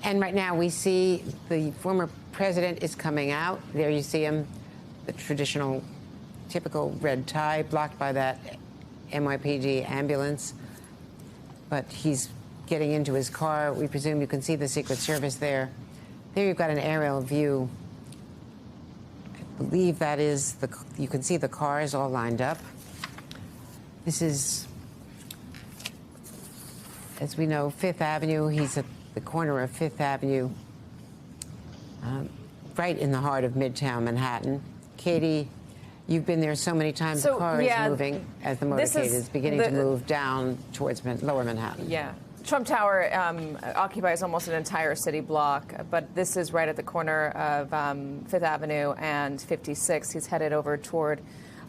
And right now we see the former president is coming out. There you see him, the traditional, typical red tie, blocked by that NYPD ambulance. But he's getting into his car. We presume you can see the Secret Service there. There you've got an aerial view. I believe that is you can see the cars all lined up. This is, as we know, Fifth Avenue. He's at the corner of Fifth Avenue, right in the heart of Midtown Manhattan. Katie, you've been there so many times. The car is moving as the motorcade is beginning to move down towards lower Manhattan. Yeah. Trump Tower occupies almost an entire city block, but this is right at the corner of Fifth Avenue and 56. He's headed over toward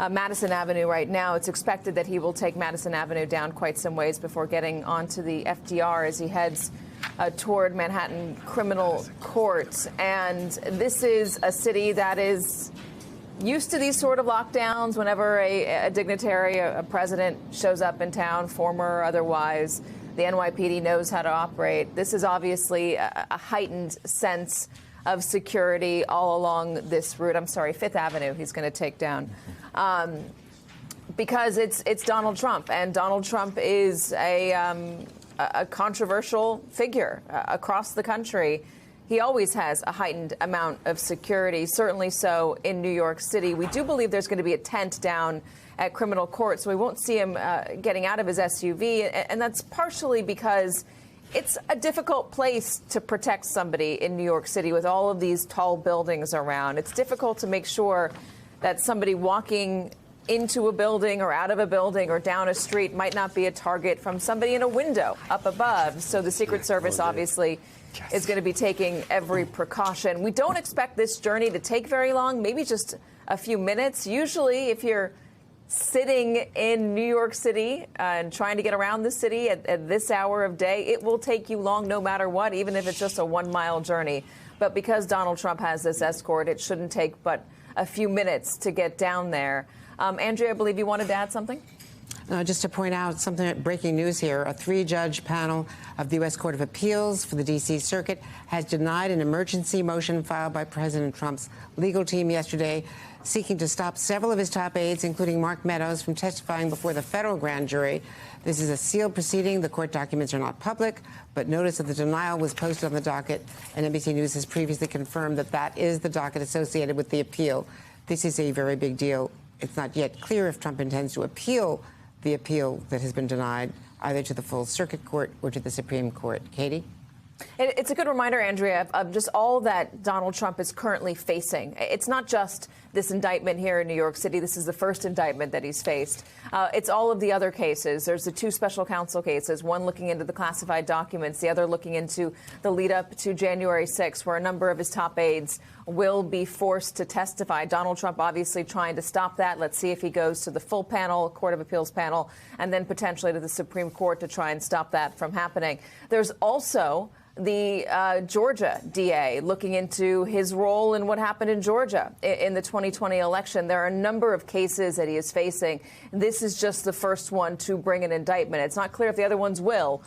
Madison Avenue right now. It's expected that he will take Madison Avenue down quite some ways before getting onto the FDR as he heads toward Manhattan Criminal Court. And this is a city that is used to these sort of lockdowns whenever a dignitary, a president shows up in town, former or otherwise. The NYPD knows how to operate. This is obviously a heightened sense of security all along this route. I'm sorry, Fifth Avenue he's going to take down. Because it's Donald Trump, and Donald Trump is a controversial figure across the country. He always has a heightened amount of security, certainly so in New York City. We do believe there's going to be a tent down at Criminal Court, so we won't see him getting out of his SUV. And that's partially because it's a difficult place to protect somebody in New York City with all of these tall buildings around. It's difficult to make sure that somebody walking into a building or out of a building or down a street might not be a target from somebody in a window up above. So the Secret Service obviously is going to be taking every precaution. We don't expect this journey to take very long, maybe just a few minutes. Usually, if you're sitting in New York City and trying to get around the city at this hour of day, it will take you long no matter what, even if it's just a 1 mile journey. But because Donald Trump has this escort, it shouldn't take but a few minutes to get down there. Andrea, I believe you wanted to add something? Just to point out something, breaking news here, a 3-judge panel of the U.S. Court of Appeals for the D.C. Circuit has denied an emergency motion filed by President Trump's legal team yesterday, seeking to stop several of his top aides, including Mark Meadows, from testifying before the federal grand jury. This is a sealed proceeding. The court documents are not public, but notice of the denial was posted on the docket, and NBC News has previously confirmed that that is the docket associated with the appeal. This is a very big deal. It's not yet clear if Trump intends to appeal the appeal that has been denied, either to the full circuit court or to the Supreme Court. Katie? It's a good reminder, Andrea, of just all that Donald Trump is currently facing. It's not just this indictment here in New York City. This is the first indictment that he's faced. It's all of the other cases. There's the 2 special counsel cases, one looking into the classified documents, the other looking into the lead up to January 6th, where a number of his top aides will be forced to testify. Donald Trump obviously trying to stop that. Let's see if he goes to the full panel, Court of Appeals panel, and then potentially to the Supreme Court to try and stop that from happening. There's also the Georgia DA looking into his role in what happened in Georgia in the 2020 election. There are a number of cases that he is facing. This is just the first one to bring an indictment. It's not clear if the other ones will.